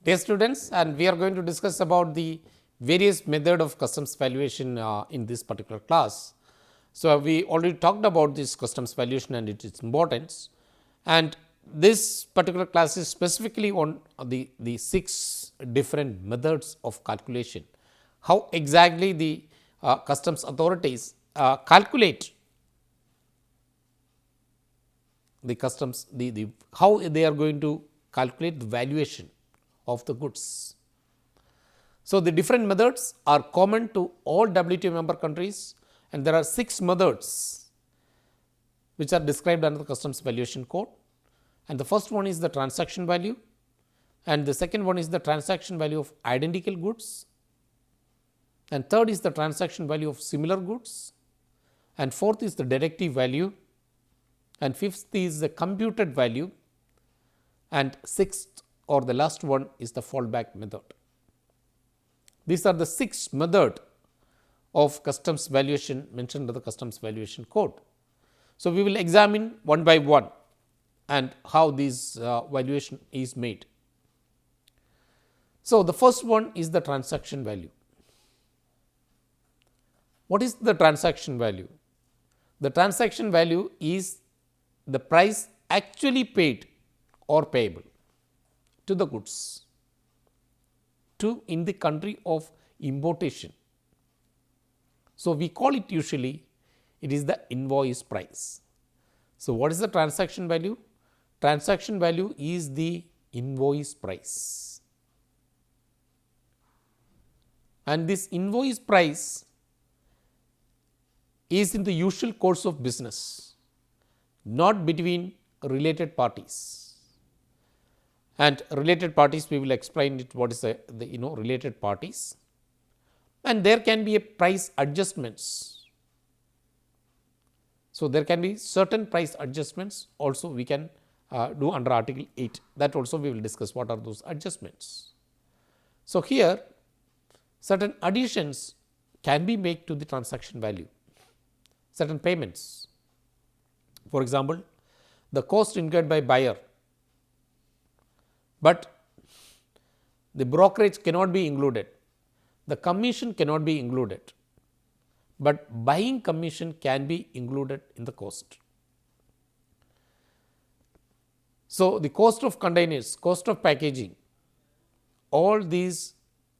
Dear students, and we are going to discuss about the various method of customs valuation in this particular class. So, we already talked about this customs valuation and its importance, and this particular class is specifically on the 6 different methods of calculation. How exactly the customs authorities calculate the customs, the how they are going to calculate the valuation of the goods. So, the different methods are common to all WTO member countries, and there are 6 methods which are described under the customs valuation code. And the first one is the transaction value, and the second one is the transaction value of identical goods, and third is the transaction value of similar goods, and fourth is the deductive value, and fifth is the computed value, and sixth or the last one is the fallback method. These are the 6 method of customs valuation mentioned in the customs valuation code. So, we will examine one by one and how this valuation is made. So, the first one is the transaction value. What is the transaction value? The transaction value is the price actually paid or payable to the goods in the country of importation. So, we call it usually it is the invoice price. So, what is the transaction value? Transaction value is the invoice price, and this invoice price is in the usual course of business, not between related parties. And related parties, we will explain it what is the related parties, and there can be a price adjustments. So, there can be certain price adjustments also we can do under article 8, that also we will discuss what are those adjustments. So, here certain additions can be made to the transaction value, certain payments. For example, the cost incurred by buyer, but the brokerage cannot be included, the commission cannot be included, but buying commission can be included in the cost. So, the cost of containers, cost of packaging, all these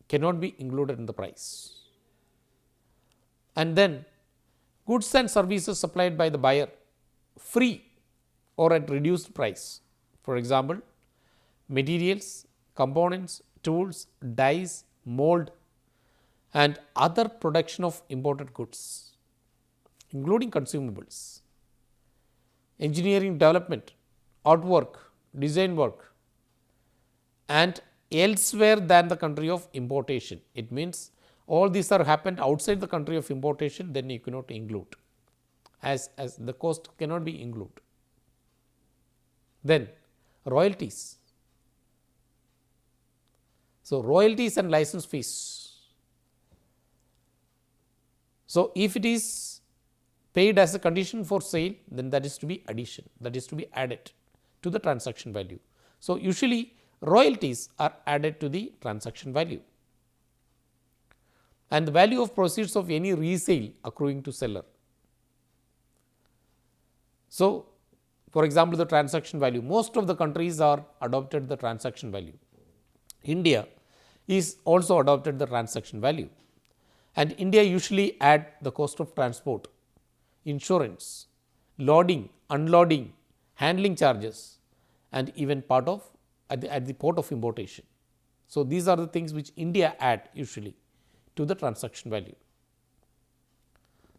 cannot be included in the price. And then goods and services supplied by the buyer free or at reduced price. For example, materials, components, tools, dyes, mold and other production of imported goods, including consumables, engineering development, artwork, design work and elsewhere than the country of importation. It means all these are happened outside the country of importation, then you cannot include, as the cost cannot be included. Then royalties. So, royalties and license fees. So, if it is paid as a condition for sale, then that is to be addition, that is to be added to the transaction value. So, usually royalties are added to the transaction value, and the value of proceeds of any resale accruing to seller. So, for example, the transaction value, most of the countries are adopted the transaction value. India is also adopted the transaction value, and India usually add the cost of transport, insurance, loading, unloading, handling charges and even part of at the port of importation. So, these are the things which India add usually to the transaction value.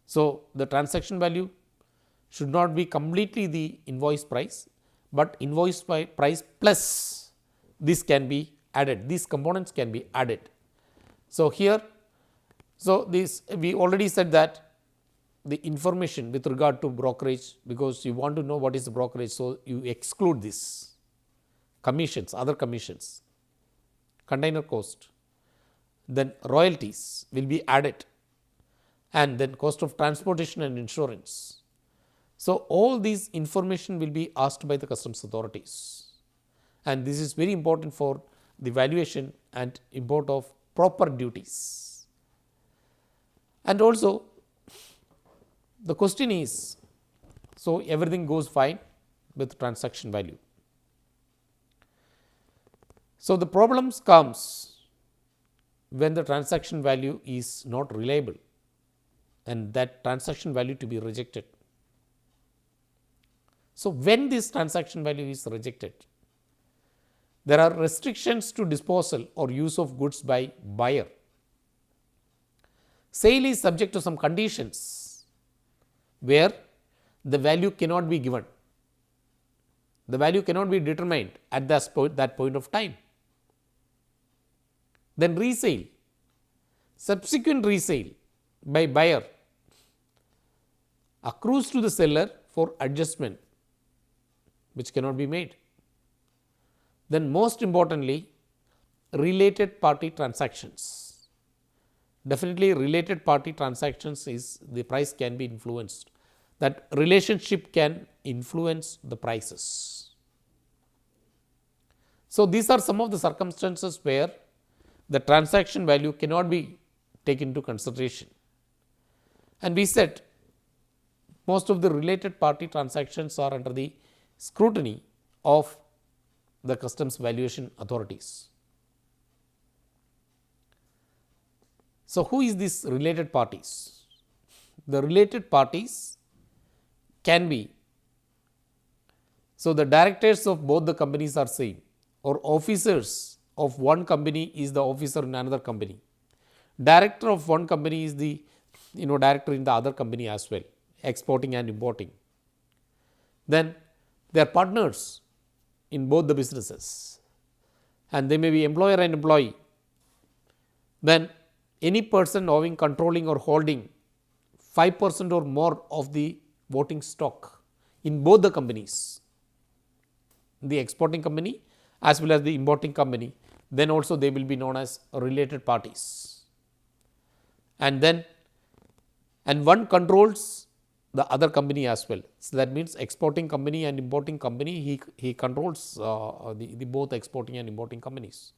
So, the transaction value should not be completely the invoice price, but invoice price plus this can be added, these components can be added. So, here, so this we already said that the information with regard to brokerage, because you want to know what is the brokerage. So, you exclude this commissions, other commissions, container cost, then royalties will be added and then cost of transportation and insurance. So, all these information will be asked by the customs authorities, and this is very important for the valuation and import of proper duties. And also the question is, so everything goes fine with transaction value. So the problems comes when the transaction value is not reliable and that transaction value to be rejected. So when this transaction value is rejected, there are restrictions to disposal or use of goods by buyer. Sale is subject to some conditions where the value cannot be given. The value cannot be determined at that point of time. Then resale, subsequent resale by buyer accrues to the seller for adjustment which cannot be made. Then most importantly, related party transactions. Definitely related party transactions is the price can be influenced. That relationship can influence the prices. So these are some of the circumstances where the transaction value cannot be taken into consideration. And we said most of the related party transactions are under the scrutiny of the customs valuation authorities. So who is these related parties? The related parties can be, so the directors of both the companies are same, or officers of one company is the officer in another company. Director of one company is the director in the other company as well, exporting and importing. Then they are partners in both the businesses and they may be employer and employee. Then any person having controlling or holding 5% or more of the voting stock in both the companies, the exporting company as well as the importing company, then also they will be known as related parties. And then one controls the other company as well. So that means exporting company and importing company, he controls the both exporting and importing companies.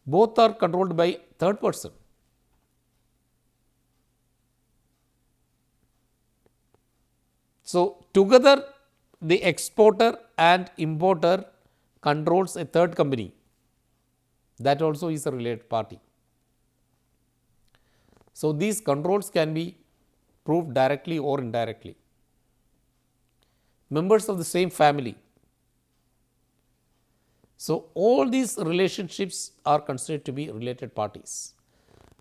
Both are controlled by third person. So together the exporter and importer controls a third company, that also is a related party. So these controls can be proved directly or indirectly. Members of the same family. So all these relationships are considered to be related parties.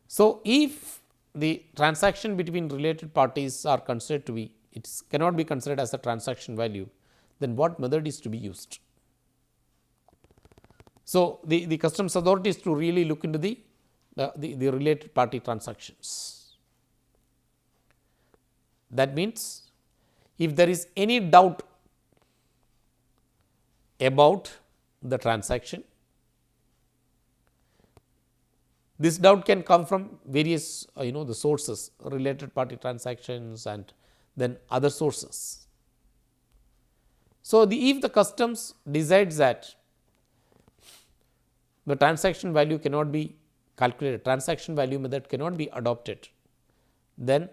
So if the transaction between related parties are considered to be, it cannot be considered as a transaction value, then what method is to be used? So the customs authorities to really look into the related party transactions. That means if there is any doubt about the transaction, this doubt can come from various the sources, related party transactions and then other sources. So if the customs decides that the transaction value cannot be calculated, transaction value method cannot be adopted, then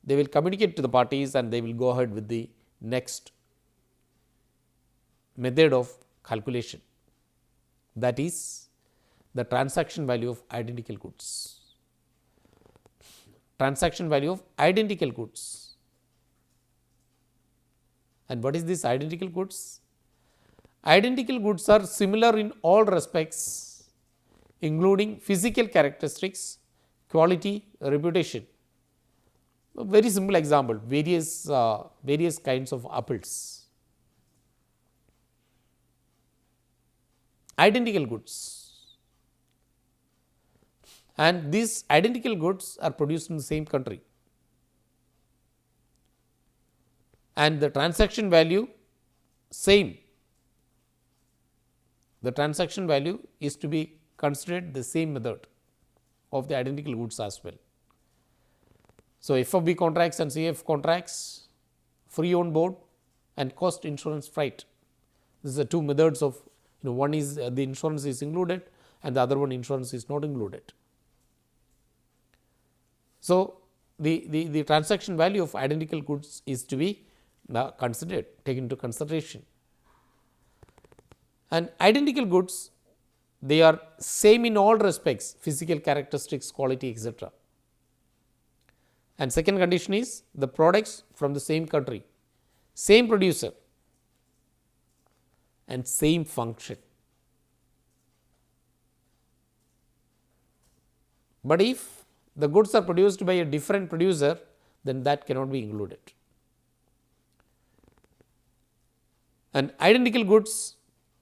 they will communicate to the parties and they will go ahead with the next method of calculation, that is the transaction value of identical goods. Transaction value of identical goods. And what is this identical goods? Identical goods are similar in all respects, including physical characteristics, quality, reputation. A very simple example, various kinds of apples. Identical goods, and these identical goods are produced in the same country, and the transaction value same. The transaction value is to be considered the same method of the identical goods as well. So FOB contracts and CF contracts, free on board and cost insurance freight. These are two methods of one is the insurance is included and the other one insurance is not included. So, the transaction value of identical goods is to be considered, taken into consideration. And identical goods, they are same in all respects, physical characteristics, quality, etc. And second condition is the products from the same country, same producer and same function. But if the goods are produced by a different producer, then that cannot be included. And identical goods,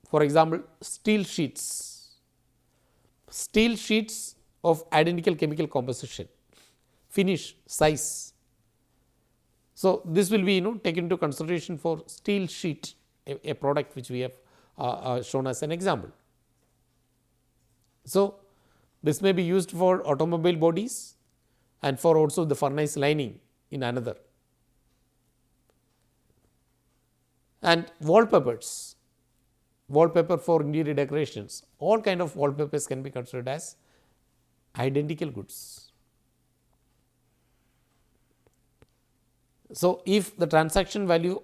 for example, steel sheets of identical chemical composition, finish, size. So, this will be taken into consideration for steel sheet, a product which we have shown as an example. So, this may be used for automobile bodies and for also the furnace lining in another. And wallpapers, wallpaper for interior decorations, all kind of wallpapers can be considered as identical goods. So, if the transaction value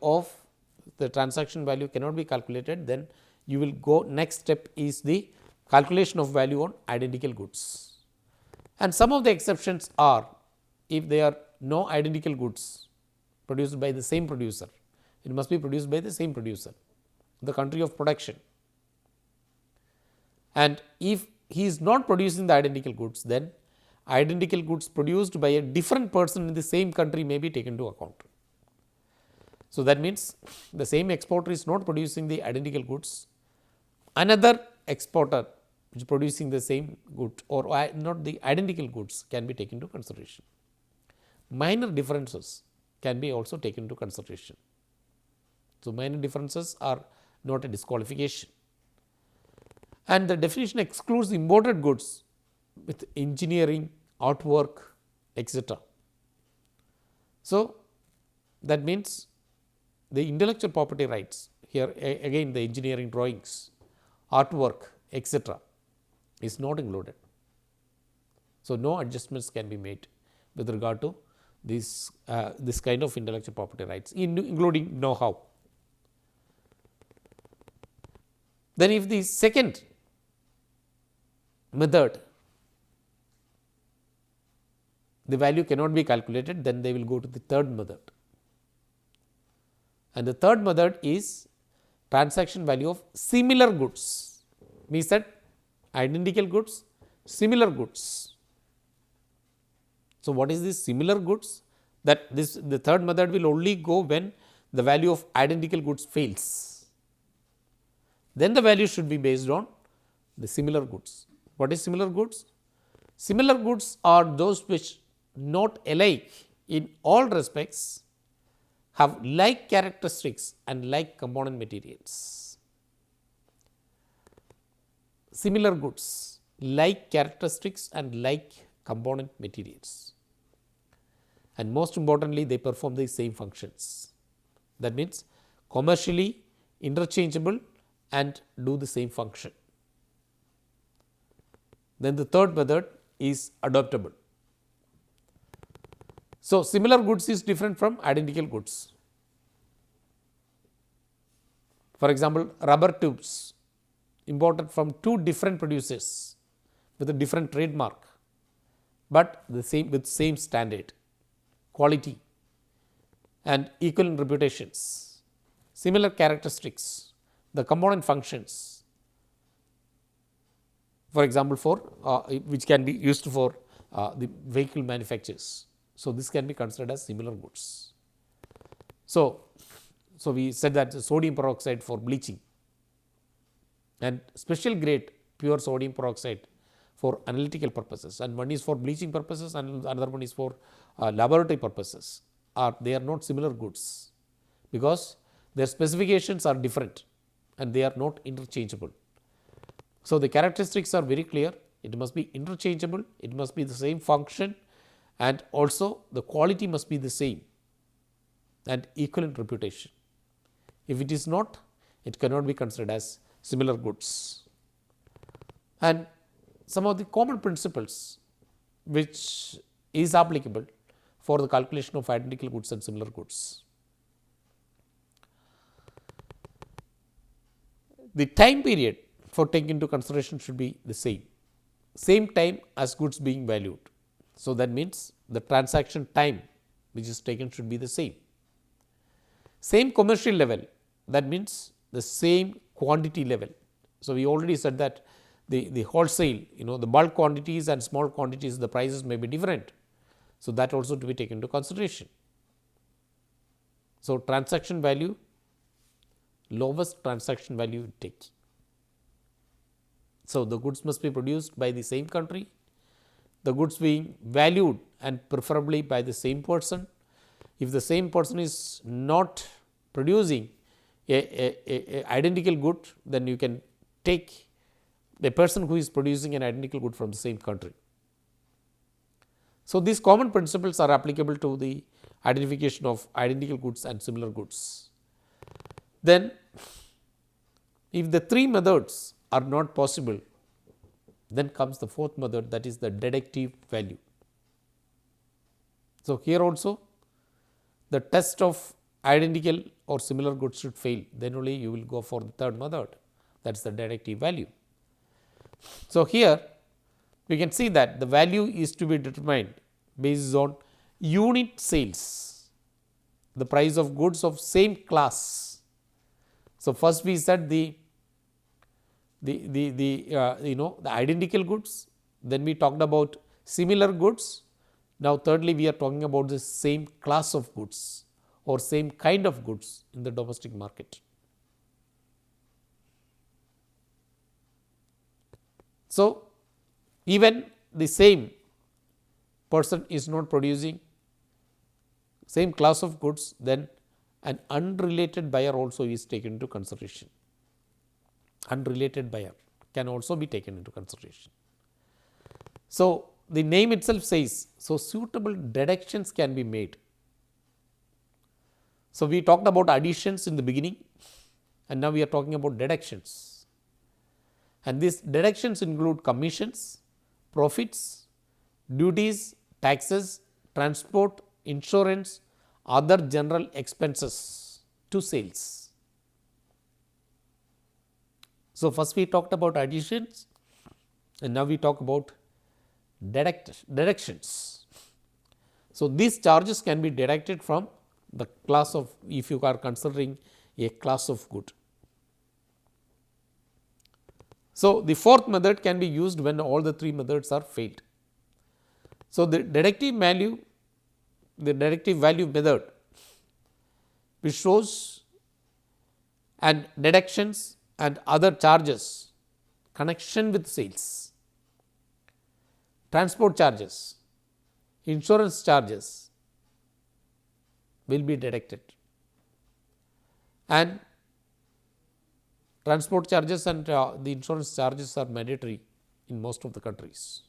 cannot be calculated, then you will go, next step is the calculation of value on identical goods. And some of the exceptions are, if there are no identical goods produced by the same producer, it must be produced by the same producer, the country of production. And if he is not producing the identical goods, then identical goods produced by a different person in the same country may be taken into account. So, that means the same exporter is not producing the identical goods, another exporter which is producing the same good or not the identical goods can be taken into consideration. Minor differences can be also taken into consideration. So, minor differences are not a disqualification, and the definition excludes imported goods with engineering, artwork, etc. So, that means the intellectual property rights here again the engineering drawings, artwork, etc. is not included. So, no adjustments can be made with regard to this kind of intellectual property rights, including know-how. Then, if the second method the value cannot be calculated, then they will go to the third method. And the third method is transaction value of similar goods, means that identical goods, similar goods. So, what is this similar goods? That the third method will only go when the value of identical goods fails. Then the value should be based on the similar goods. What is similar goods? Similar goods are those which not alike in all respects, have like characteristics and like component materials. Similar goods, like characteristics and like component materials, and most importantly they perform the same functions. That means commercially interchangeable and do the same function. Then the third method is adoptable. So, similar goods is different from identical goods. For example, rubber tubes imported from two different producers with a different trademark, but the same with same standard, quality and equivalent reputations, similar characteristics, the component functions, for example, for which can be used for the vehicle manufacturers. So, this can be considered as similar goods. So, we said that sodium peroxide for bleaching and special grade pure sodium peroxide for analytical purposes, and one is for bleaching purposes and another one is for laboratory purposes. They are not similar goods because their specifications are different and they are not interchangeable. So, the characteristics are very clear. It must be interchangeable, it must be the same function, and also the quality must be the same and equivalent reputation. If it is not, it cannot be considered as similar goods. And some of the common principles which is applicable for the calculation of identical goods and similar goods. The time period for taking into consideration should be the same time as goods being valued. So, that means the transaction time which is taken should be the same commercial level, that means the same quantity level. So, we already said that the wholesale, the bulk quantities and small quantities, the prices may be different. So, that also to be taken into consideration. So, transaction value, lowest transaction value you take. So, the goods must be produced by the same country, the goods being valued and preferably by the same person. If the same person is not producing a identical good, then you can take the person who is producing an identical good from the same country. So, these common principles are applicable to the identification of identical goods and similar goods. Then, if the three methods are not possible, then comes the fourth method, that is the deductive value. So, here also the test of identical or similar goods should fail, then only you will go for the third method, that is the deductive value. So, here we can see that the value is to be determined based on unit sales, the price of goods of same class. So, first we said the identical goods, then we talked about similar goods. Now, thirdly we are talking about the same class of goods or same kind of goods in the domestic market. So, even the same person is not producing same class of goods, then an unrelated buyer also is taken into consideration. Unrelated buyer can also be taken into consideration. So, the name itself says, so suitable deductions can be made. So, we talked about additions in the beginning and now we are talking about deductions, and these deductions include commissions, profits, duties, taxes, transport, insurance, other general expenses to sales. So, first we talked about additions and now we talk about deductions. So, these charges can be deducted from the class of, if you are considering a class of good. So, the fourth method can be used when all the three methods are failed. So, the deductive value method, which shows and deductions and other charges connection with sales, transport charges, insurance charges will be deducted, and transport charges and the insurance charges are mandatory in most of the countries.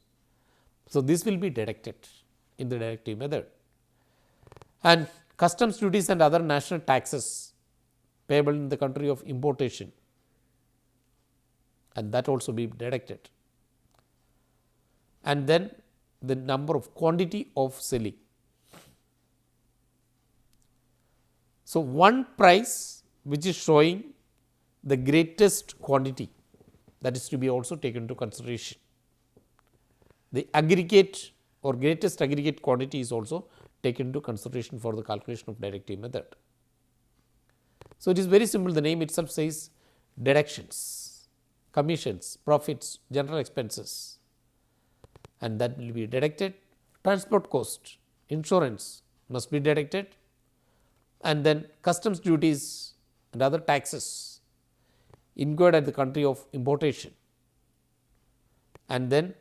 So, this will be deducted in the deductive method, and customs duties and other national taxes payable in the country of importation, and that also be deducted, and then the number of quantity of selling. So, one price which is showing the greatest quantity, that is to be also taken into consideration. The aggregate or greatest aggregate quantity is also taken into consideration for the calculation of deductive method. So, it is very simple, the name itself says deductions, commissions, profits, general expenses, and that will be deducted. Transport cost, insurance must be deducted, and then customs duties and other taxes incurred at the country of importation, and then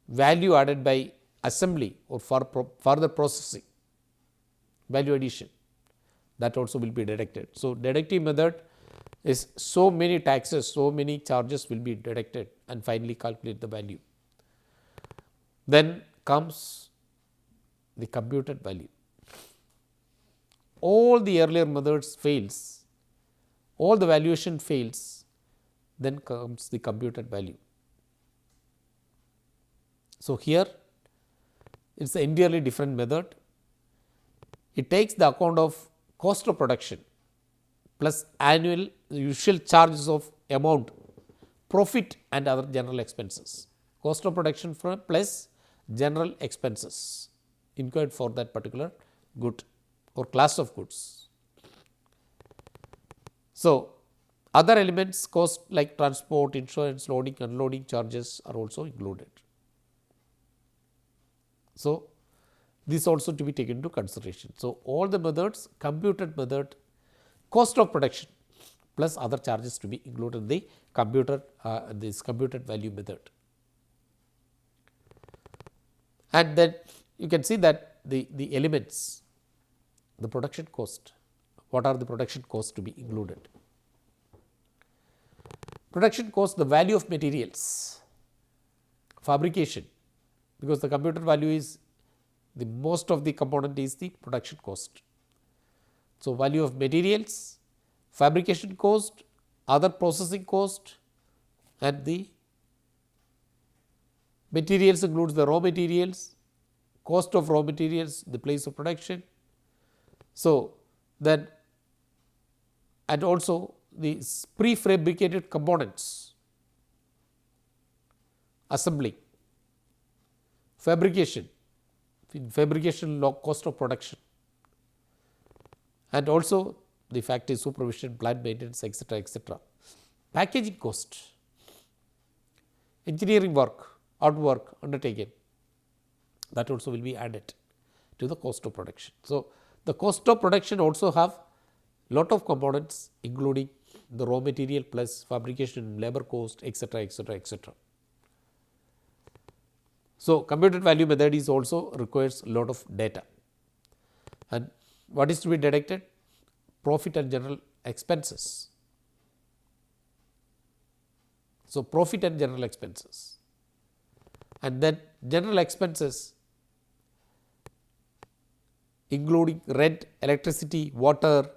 value added by assembly or for further processing, value addition, that also will be deducted. So, deductive method is so many taxes, so many charges will be deducted and finally calculate the value. Then comes the computed value. All the earlier methods fails, all the valuation fails then comes the computed value. So, here it is an entirely different method. It takes the account of cost of production plus annual usual charges of amount, profit and other general expenses. Cost of production plus general expenses incurred for that particular good or class of goods. So, other elements cost like transport, insurance, loading, unloading charges are also included. So, this also to be taken into consideration. So, all the methods, computed method, cost of production plus other charges to be included in the this computed value method. And then you can see that the elements, the production cost, what are the production costs to be included? Production cost, the value of materials, fabrication, because the computed value is the most of the component is the production cost. So, value of materials, fabrication cost, other processing cost and the materials includes the raw materials, cost of raw materials, the place of production. So, then and also the prefabricated components, assembly, fabrication, cost of production and also the factory supervision, plant maintenance, etc., etc. Packaging cost, engineering work, artwork undertaken, that also will be added to the cost of production. So, the cost of production also have lot of components including the raw material plus fabrication, labor cost, etc., etc., etc. So, computed value method is also requires a lot of data, and what is to be deducted? Profit and general expenses. So, profit and general expenses, and then general expenses including rent, electricity, water,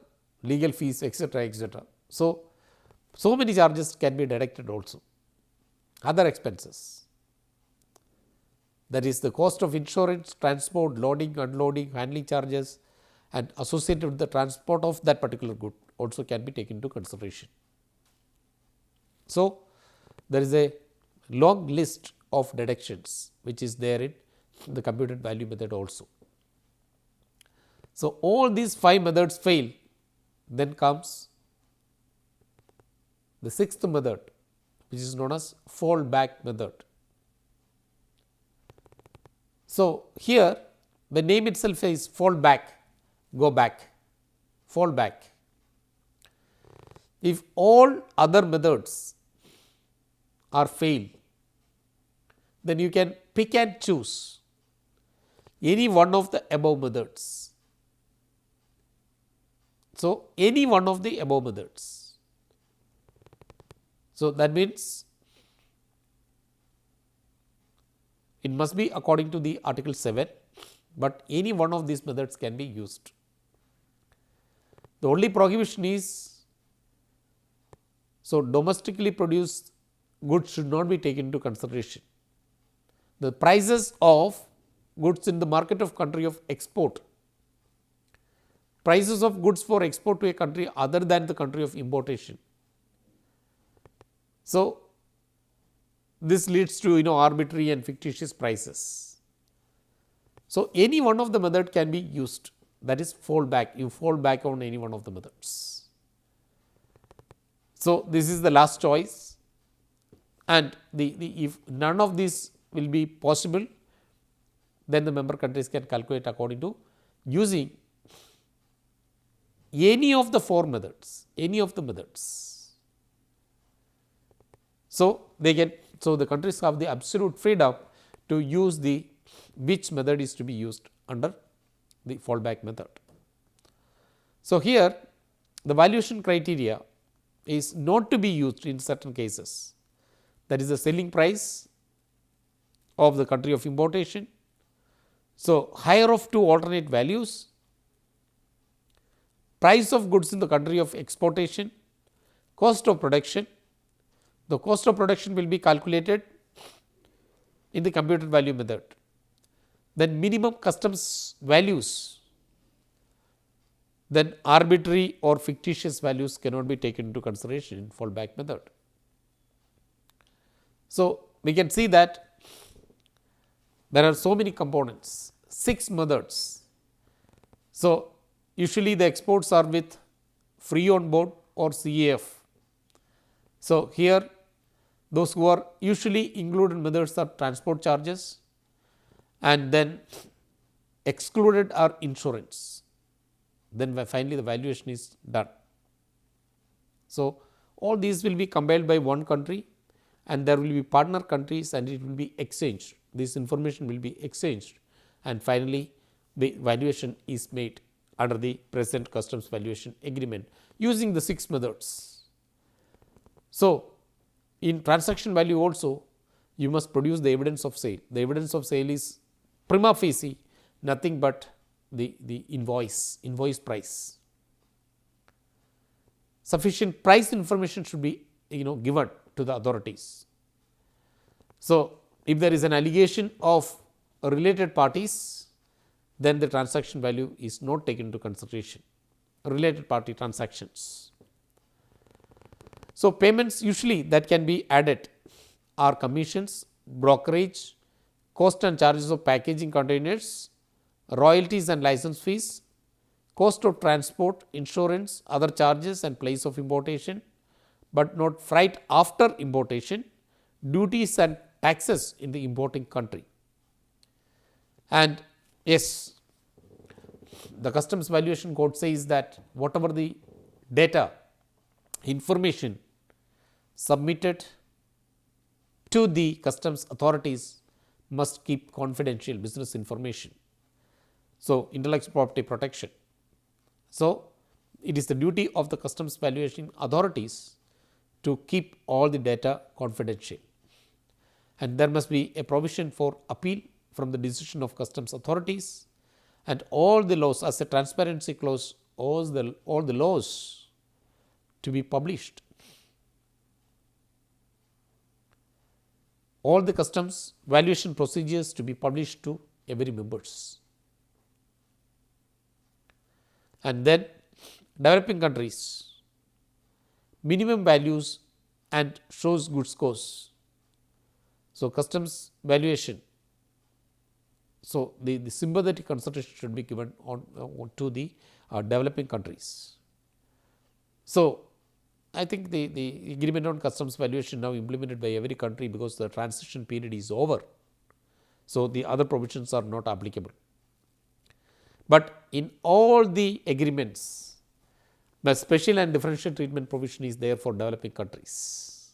legal fees, etc., etc. So, so many charges can be deducted also. Other expenses, that is the cost of insurance, transport, loading, unloading, handling charges and associated with the transport of that particular good also can be taken into consideration. So, there is a long list of deductions which is there in the computed value method also. So, all these 5 methods fail, then comes the 6th method which is known as fallback method. So, here the name itself says fall back, go back, fall back. If all other methods are fail, then you can pick and choose any one of the above methods. So, any one of the above methods. So, that means it must be according to the article 7, but any one of these methods can be used. The only prohibition is, so domestically produced goods should not be taken into consideration. The prices of goods in the market of country of export, prices of goods for export to a country other than the country of importation. So, this leads to arbitrary and fictitious prices. So, any one of the method can be used, that is fall back, you fall back on any one of the methods. So, this is the last choice, and if none of these will be possible, then the member countries can calculate according to using any of the 4 methods, any of the methods. So, they can, so the countries have the absolute freedom to use the which method is to be used under the fallback method. So, here the valuation criteria is not to be used in certain cases, that is the selling price of the country of importation. So, higher of 2 alternate values, price of goods in the country of exportation, cost of production, the cost of production will be calculated in the computed value method. Then minimum customs values, then arbitrary or fictitious values cannot be taken into consideration in fallback method. So, we can see that there are so many components, 6 methods. So, usually the exports are with free on board or CAF. So, here those who are usually included methods are transport charges, and then excluded are insurance. Then finally, the valuation is done. So, all these will be compiled by one country, and there will be partner countries, and it will be exchanged. This information will be exchanged, and finally, the valuation is made under the present customs valuation agreement using the 6 methods. So, in transaction value also, you must produce the evidence of sale. The evidence of sale is prima facie nothing but the invoice price. Sufficient price information should be given to the authorities. So, if there is an allegation of related parties, then the transaction value is not taken into consideration, related party transactions. So, payments usually that can be added are commissions, brokerage, cost and charges of packaging containers, royalties and license fees, cost of transport, insurance, other charges and place of importation, but not freight after importation, duties and taxes in the importing country. And yes, the customs valuation code says that whatever the data, information submitted to the customs authorities must keep confidential business information. So, intellectual property protection. So, it is the duty of the customs valuation authorities to keep all the data confidential, and there must be a provision for appeal from the decision of customs authorities, and all the laws as a transparency clause, all the laws to be published. All the customs valuation procedures to be published to every members. And then developing countries, minimum values and shows goods costs. So, customs valuation. So, the sympathetic consideration should be given on to the developing countries. So, I think the agreement on customs valuation now implemented by every country because the transition period is over. So, the other provisions are not applicable. But in all the agreements, the special and differential treatment provision is there for developing countries.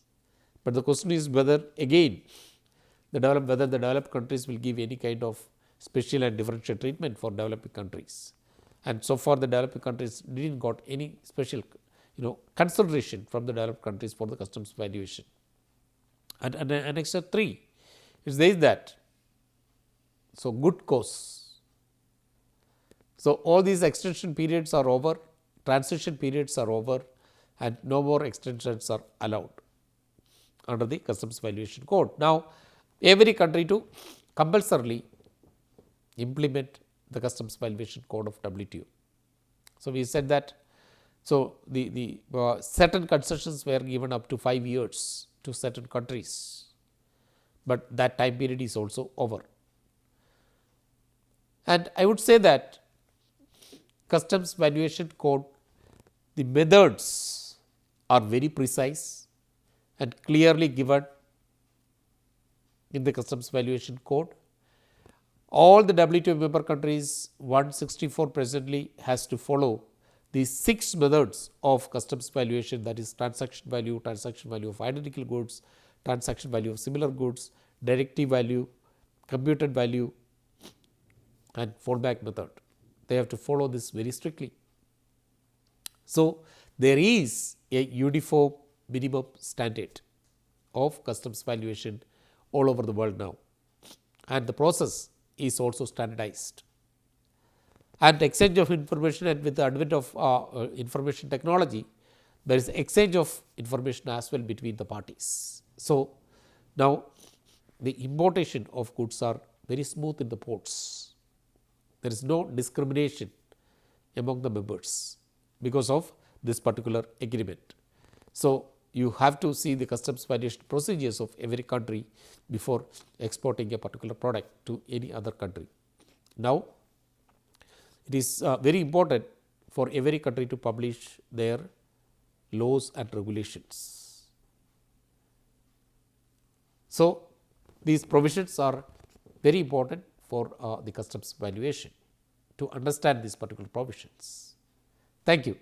But the question is whether again whether the developed countries will give any kind of special and differential treatment for developing countries. And so far the developing countries did not got any special consideration from the developed countries for the customs valuation. And Annex 3, it says that, so good costs. So, all these extension periods are over, transition periods are over, and no more extensions are allowed under the customs valuation code. Now, every country to compulsorily implement the customs valuation code of WTO. So, we said that, so the certain concessions were given up to 5 years to certain countries, but that time period is also over. And I would say that customs valuation code, the methods are very precise and clearly given in the customs valuation code. All the WTO member countries 164 presently has to follow these 6 methods of customs valuation, that is transaction value of identical goods, transaction value of similar goods, directive value, computed value and fallback method. They have to follow this very strictly. So, there is a uniform minimum standard of customs valuation all over the world now, and the process is also standardized. And exchange of information, and with the advent of information technology, there is exchange of information as well between the parties. So, now the importation of goods are very smooth in the ports. There is no discrimination among the members because of this particular agreement. So, you have to see the customs valuation procedures of every country before exporting a particular product to any other country. Now, it is very important for every country to publish their laws and regulations. So, these provisions are very important for the customs valuation to understand these particular provisions. Thank you.